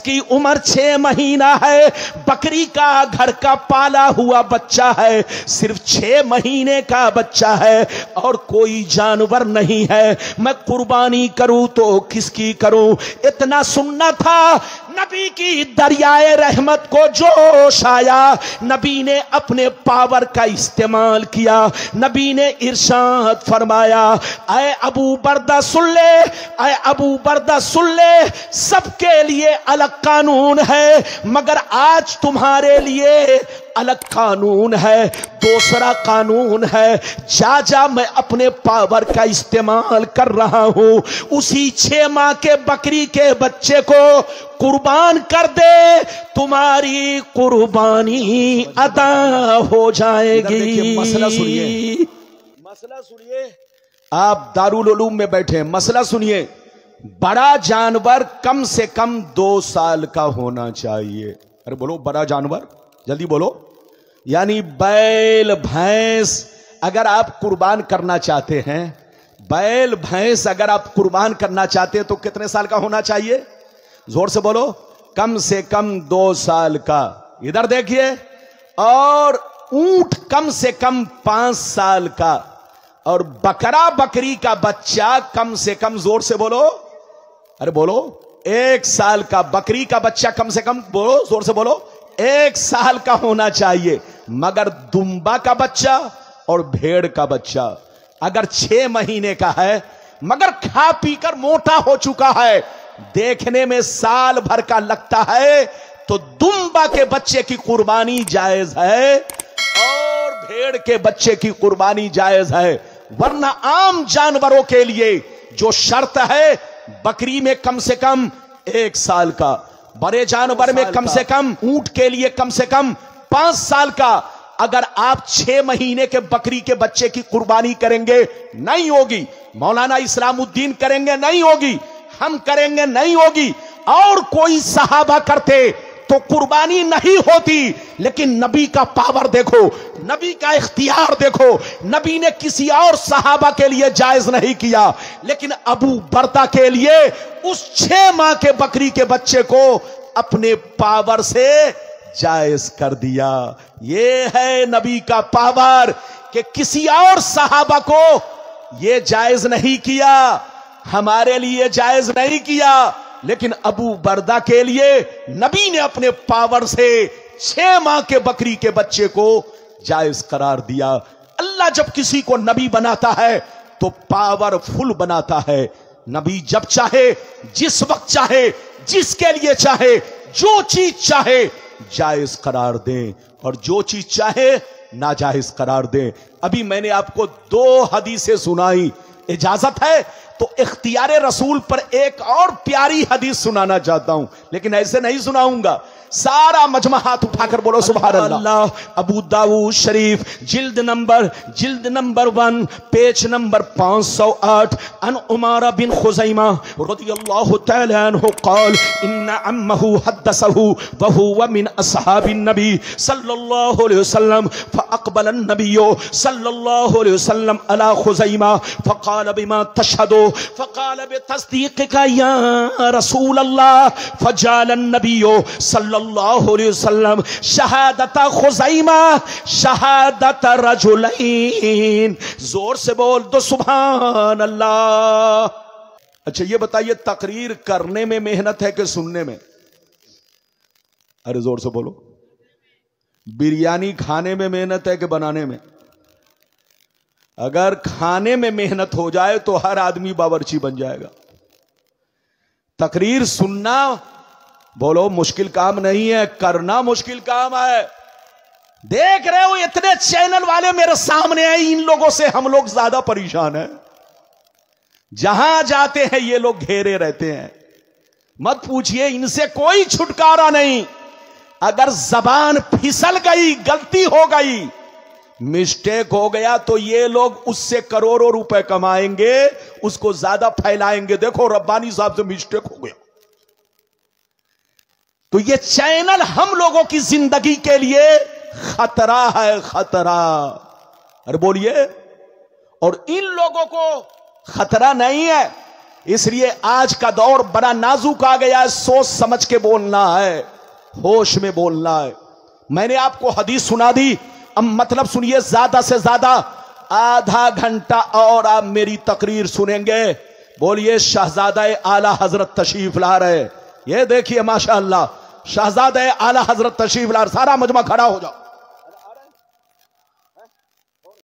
इसकी उम्र 6 महीना है, बकरी का घर का पाला हुआ बच्चा है, सिर्फ 6 महीने का बच्चा है और कोई जानवर नहीं है, मैं कुर्बानी करूं तो किसकी करूं? इतना सुनना था। नबी की दरियाए रहमत को जोश आया, नबी ने अपने पावर का इस्तेमाल किया। नबी ने इरशाद फरमाया, ऐ अबू बरदा सुन ले, ऐ अबू बरदा सुन ले, सबके लिए अलग कानून है मगर आज तुम्हारे लिए अलग कानून है, दूसरा कानून है। जा जा मैं अपने पावर का इस्तेमाल कर रहा हूं, उसी 6 माह के बकरी के बच्चे को कुर्बान कर दे, तुम्हारी कुर्बानी अदा हो जाएगी। मसला सुनिए, मसला सुनिए, आप दारुल उलूम में बैठे, मसला सुनिए। बड़ा जानवर कम से कम 2 साल का होना चाहिए। अरे बोलो, बड़ा जानवर, जल्दी बोलो। यानी बैल भैंस अगर आप कुर्बान करना चाहते हैं, बैल भैंस अगर आप कुर्बान करना चाहते हैं तो कितने साल का होना चाहिए? जोर से बोलो। कम से कम 2 साल का। इधर देखिए। और ऊंट कम से कम 5 साल का, और बकरा बकरी का बच्चा कम से कम, जोर से बोलो, अरे बोलो, 1 साल का। बकरी का बच्चा कम से कम, बोलो, जोर से बोलो, 1 साल का होना चाहिए। मगर दुम्बा का बच्चा और भेड़ का बच्चा अगर 6 महीने का है मगर खा पीकर मोटा हो चुका है, देखने में साल भर का लगता है, तो दुम्बा के बच्चे की कुर्बानी जायज है और भेड़ के बच्चे की कुर्बानी जायज है। वरना आम जानवरों के लिए जो शर्त है, बकरी में कम से कम 1 साल का, बड़े जानवर में कम से कम, ऊंट के लिए कम से कम 5 साल का। अगर आप 6 महीने के बकरी के बच्चे की कुर्बानी करेंगे, नहीं होगी। मौलाना इस्लामुद्दीन करेंगे, नहीं होगी। हम करेंगे, नहीं होगी। और कोई सहाबा करते तो कुर्बानी नहीं होती। लेकिन नबी का पावर देखो, नबी का इख्तियार देखो। नबी ने किसी और सहाबा के लिए जायज नहीं किया, लेकिन अबू बरदा के लिए उस 6 माह के बकरी के बच्चे को अपने पावर से जायज कर दिया। यह है नबी का पावर कि किसी और सहाबा को यह जायज नहीं किया, हमारे लिए जायज नहीं किया, लेकिन अबू बरदा के लिए नबी ने अपने पावर से 6 माह के बकरी के बच्चे को जायज करार दिया। अल्लाह जब किसी को नबी बनाता है तो पावरफुल बनाता है। नबी जब चाहे, जिस वक्त चाहे, जिसके लिए चाहे, जो चीज चाहे जायज करार दें और जो चीज चाहे नाजायज करार दें। अभी मैंने आपको 2 हदीसें सुनाई, इजाजत है तो इख्तियारे रसूल पर एक और प्यारी हदीस सुनाना चाहता हूं, लेकिन ऐसे नहीं सुनाऊंगा। सारा मजमा हाथ उठाकर बोलो सुभान अल्लाह। अबू दाऊद शरीफ जिल्द नंबर 1 पेज नंबर 508 अन उमारा बिन खुज़ैमा रज़ियल्लाहु तआला अन्हु क़ाल इन्ना अम्महु हद्दसहु व हुवा मिन अस्हाबिन नबी सल्लल्लाहु अलैहि वसल्लम फ़अक़बल अन्नबिय्यु सल्लल्लाहु अलैहि वसल्लम अला खुज़ैमा फ़क़ाल बिमा तशहदु फ़क़ाल बितस्दीक़िका या रसूल अल्लाह फ़जाल अन्नबिय्यु सल्लल्लाहु अलैहि वसल्लम शहादत खुज़ैमा शहादत रजुलैन। जोर से बोल दो सुभान अल्लाह। अच्छा ये बताइए, तकरीर करने में मेहनत है कि सुनने में? अरे जोर से बोलो। बिरयानी खाने में मेहनत है कि बनाने में? अगर खाने में मेहनत हो जाए तो हर आदमी बावर्ची बन जाएगा। तकरीर सुनना बोलो मुश्किल काम नहीं है, करना मुश्किल काम है। देख रहे हो इतने चैनल वाले मेरे सामने हैं, इन लोगों से हम लोग ज्यादा परेशान हैं। जहां जाते हैं ये लोग घेरे रहते हैं। मत पूछिए, इनसे कोई छुटकारा नहीं। अगर जबान फिसल गई, गलती हो गई, मिस्टेक हो गया तो ये लोग उससे करोड़ों रुपए कमाएंगे, उसको ज्यादा फैलाएंगे। देखो रब्बानी साहब से मिस्टेक हो गया। तो ये चैनल हम लोगों की जिंदगी के लिए खतरा है, खतरा। अरे बोलिए। और इन लोगों को खतरा नहीं है, इसलिए आज का दौर बड़ा नाजुक आ गया है, सोच समझ के बोलना है, होश में बोलना है। मैंने आपको हदीस सुना दी, अब मतलब सुनिए, ज्यादा से ज्यादा आधा घंटा और आप मेरी तकरीर सुनेंगे। बोलिए शहजादा आला हजरत तशरीफ ला रहे, ये देखिए माशाअल्लाह, शहजादा आला हजरत तशरीफ ला, सारा मजमा खड़ा हो जाओ।